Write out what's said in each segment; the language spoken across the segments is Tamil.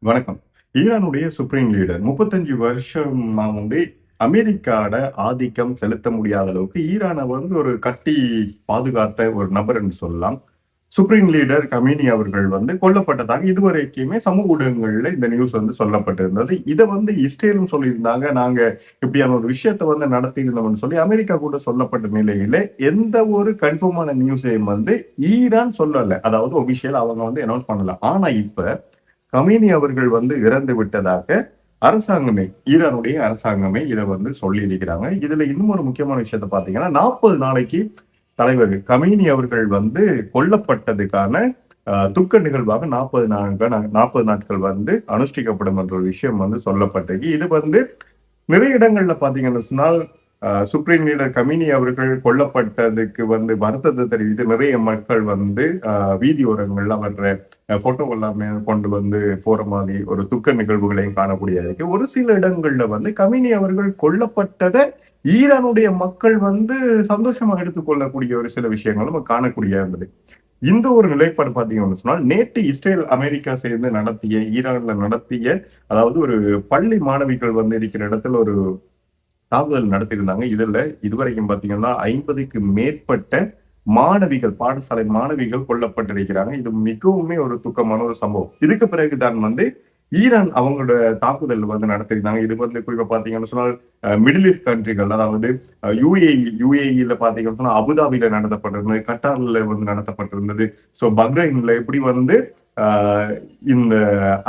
வணக்கம். ஈரானுடைய சுப்ரீம் லீடர் 35 வருஷமா அமெரிக்காட ஆதிக்கம் செலுத்த முடியாத அளவுக்கு ஈரானை ஒரு கட்டி பாதுகாத்த ஒரு நபர் என்று சொல்லலாம். சுப்ரீம் லீடர் கமீனி அவர்கள் கொல்லப்பட்டதாக இதுவரைக்குமே சமூக ஊடகங்கள்ல இந்த நியூஸ் சொல்லப்பட்டிருந்தது. இதை இஸ்ரேலும் சொல்லியிருந்தாங்க. நாங்க இப்படியான ஒரு விஷயத்தை நடத்தியிருந்தோம்னு சொல்லி அமெரிக்கா கூட சொல்லப்பட்ட நிலையில எந்த ஒரு கன்ஃபார்மான நியூஸையும் ஈரான் சொல்லல. அதாவது ஒபிஷியல் அவங்க அனௌன்ஸ் பண்ணல. ஆனா இப்ப கமீனி அவர்கள் இறந்து விட்டதாக ஈரானுடைய அரசாங்கமே இதை சொல்லி இருக்கிறாங்க. இதுல இன்னும் ஒரு முக்கியமான விஷயத்த பாத்தீங்கன்னா 40 நாளைக்கு தலைவர் கமீனி அவர்கள் கொல்லப்பட்டதுக்கான துக்க நிகழ்வாக 40 நாட்கள் அனுஷ்டிக்கப்படும் என்ற ஒரு விஷயம் சொல்லப்பட்டிருக்கு. இது நிறைய இடங்கள்ல பாத்தீங்கன்னு சொன்னால் சுப்ரீம் லீடர் கமீனி அவர்கள் கொல்லப்பட்டதுக்கு வருத்தத்தை தெரிவித்து நிறைய மக்கள் வீதியோரங்கள்ல அவர போட்டோ எல்லாமே கொண்டு போற மாதிரி ஒரு துக்க நிகழ்வுகளையும் காணக்கூடிய இருக்கு. ஒரு சில இடங்கள்ல கமீனி அவர்கள் கொல்லப்பட்டதை ஈரானுடைய மக்கள் சந்தோஷமா எடுத்துக்கொள்ளக்கூடிய ஒரு சில விஷயங்களும் காணக்கூடிய இருந்தது. இந்த ஒரு நிலைப்பாடு பாத்தீங்கன்னு சொன்னால் நேற்று இஸ்ரேல் அமெரிக்கா சேர்ந்து ஈரான்ல நடத்திய அதாவது ஒரு பள்ளி மாணவிகள் இருக்கிற இடத்துல ஒரு தாக்குதல் நடத்தியிருந்தாங்க. இதுல இதுவரைக்கும் பாத்தீங்கன்னா 50க்கு மேற்பட்ட மாணவிகள், பாடசாலை மாணவிகள் கொல்லப்பட்டிருக்கிறாங்க. இது மிகவுமே ஒரு துக்கமான ஒரு சம்பவம். இதுக்கு பிறகுதான் ஈரான் அவங்களோட தாக்குதல் நடத்திருந்தாங்க. இது குறிப்பா பாத்தீங்கன்னு சொன்னால் மிடில் ஈஸ்ட் கண்ட்ரிகள், அதாவது யுஏஇல பாத்தீங்கன்னு சொன்னா அபுதாபியில நடத்தப்பட்டிருந்தது, கட்டார்ல நடத்தப்பட்டிருந்தது. சோ பக்ரைன்ல இப்படி இந்த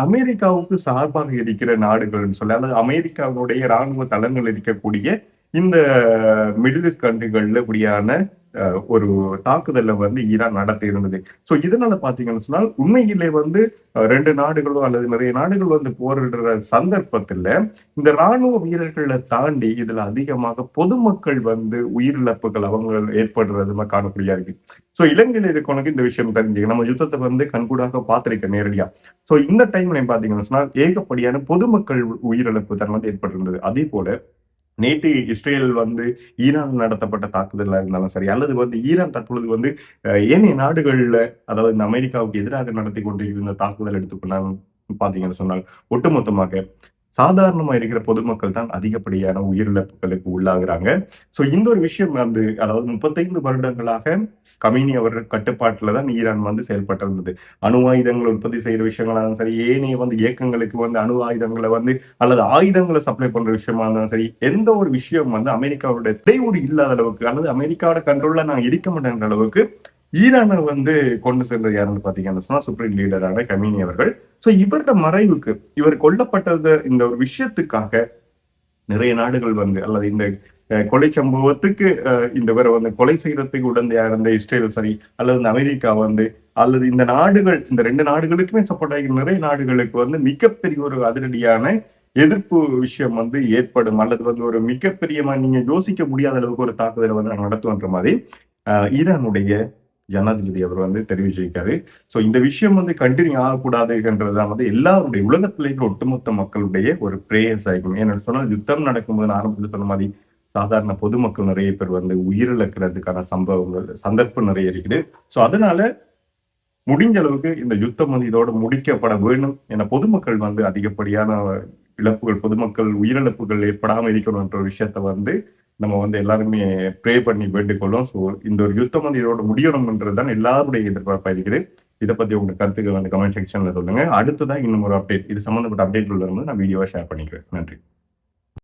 அமெரிக்காவுக்கு சார்பாக இருக்கிற நாடுகள்னு சொல்லி, அதாவது அமெரிக்காவுடைய ராணுவ தளங்கள் இருக்கக்கூடிய இந்த மிடில் ஈஸ்ட் கண்ட்ரிகள்ல இப்படியான ஒரு தாக்குதல ஈரான் நடத்தி இருந்தது. சோ இதனால பாத்தீங்கன்னு சொன்னால் உண்மையிலே 2 நாடுகளோ அல்லது நிறைய நாடுகள் போரிடுற சந்தர்ப்பத்துல இந்த ராணுவ வீரர்களை தாண்டி இதுல அதிகமாக பொதுமக்கள் உயிரிழப்புகள் அவங்க ஏற்படுறது காணக்கூடிய இருக்கு. சோ இலங்கையில இருக்கவனுக்கு இந்த விஷயம் தெரிஞ்சுக்க நம்ம யுத்தத்தை கண்கூடாக பார்த்திருக்க நேரடியா. சோ இந்த டைம்ல பாத்தீங்கன்னு சொன்னால் ஏகப்படியான பொதுமக்கள் உயிரிழப்பு தான் ஏற்பட்டிருந்தது. அதே போல நேற்று இஸ்ரேல் ஈரான் நடத்தப்பட்ட தாக்குதலா இருந்தாலும் சரி, அல்லது ஈரான் தற்பொழுது ஏனைய நாடுகள்ல, அதாவது இந்த அமெரிக்காவுக்கு எதிராக நடத்தி கொண்டிருந்த தாக்குதல் எடுத்துக்கொண்டாலும் பாத்தீங்கன்னு சொன்னால் ஒட்டுமொத்தமாக சாதாரணமா இருக்கிற பொதுமக்கள் தான் அதிகப்படியான உயிரிழப்புகளுக்கு உள்ளாகுறாங்க. சோ இந்த ஒரு விஷயம் அதாவது 35 வருடங்களாக கமீனி அவர்கள் கட்டுப்பாட்டுல தான் ஈரான் செயல்பட்டிருந்தது. அணு ஆயுதங்களை உற்பத்தி செய்யற விஷயங்களாலும் சரி, ஏனைய இயக்கங்களுக்கு அணு ஆயுதங்களை அல்லது ஆயுதங்களை சப்ளை பண்ற விஷயமா இருந்தாலும் சரி, எந்த ஒரு விஷயம் அமெரிக்காவோட இடையூறு இல்லாத அளவுக்கு அல்லது அமெரிக்காவோட கண்ட்ரோல்ல நான் இருக்க மாட்டேன்ற அளவுக்கு ஈரானை கொண்டு சென்றது யாருன்னு பாத்தீங்கன்னு சொன்னா சுப்ரீம் லீடரான கமீனி அவர்கள். சோ இவரோட மறைவுக்கு, இவர் கொல்லப்பட்டது இந்த ஒரு விஷயத்துக்காக நிறைய நாடுகள் அல்லது இந்த கொலை சம்பவத்துக்கு இந்த கொலை செய்யறதுக்கு உடந்தையா இருந்த இஸ்ரேல் சரி, அல்லது இந்த அமெரிக்கா அல்லது இந்த நாடுகள், இந்த 2 நாடுகளுக்குமே சப்போர்ட் ஆகிற நிறைய நாடுகளுக்கு மிகப்பெரிய ஒரு அதிரடியான எதிர்ப்பு விஷயம் ஏற்படும், அல்லது ஒரு மிகப்பெரிய நீங்க யோசிக்க முடியாத அளவுக்கு ஒரு தாக்குதலை நாங்க நடத்துவன்ற மாதிரி ஈரானுடைய ஜனாதிபதி அவர் தெரிவிச்சிருக்காரு. சோ இந்த விஷயம் கண்டினியூ ஆகக்கூடாதுன்றதுதான் எல்லாருடைய உலகத்திலே இருக்கிற ஒட்டுமொத்த மக்களுடைய ஒரு பிரேயர்ஸ் ஆகும். ஏன்னு சொன்னால் யுத்தம் நடக்கும்போது ஆரம்பத்தில் சொன்ன மாதிரி சாதாரண பொதுமக்கள் நிறைய பேர் உயிரிழக்கிறதுக்கான சந்தர்ப்பம் நிறைய இருக்குது. சோ அதனால முடிஞ்ச அளவுக்கு இந்த யுத்தம் இதோட முடிக்கப்பட வேண்டும் என பொதுமக்கள் அதிகப்படியான இழப்புகள், பொதுமக்கள் உயிரிழப்புகள் ஏற்படாம இருக்கணும் என்ற விஷயத்த நம்ம எல்லாருமே ப்ரே பண்ணி வேண்டிக்கொள்ளும். ஸோ இந்த ஒரு யுத்தம் இதோட முடியணும்ன்றதுதான் எல்லாருடைய எதிர்பார்ப்பா இருக்குது. இதை பத்தி உங்க கருத்துக்கள் கமெண்ட் செக்ஷன்ல சொல்லுங்க. அடுத்ததான் இன்னும் ஒரு அப்டேட், இது சம்பந்தப்பட்ட அப்டேட் வரும்போது நான் வீடியோவா ஷேர் பண்ணிக்கிறேன். நன்றி.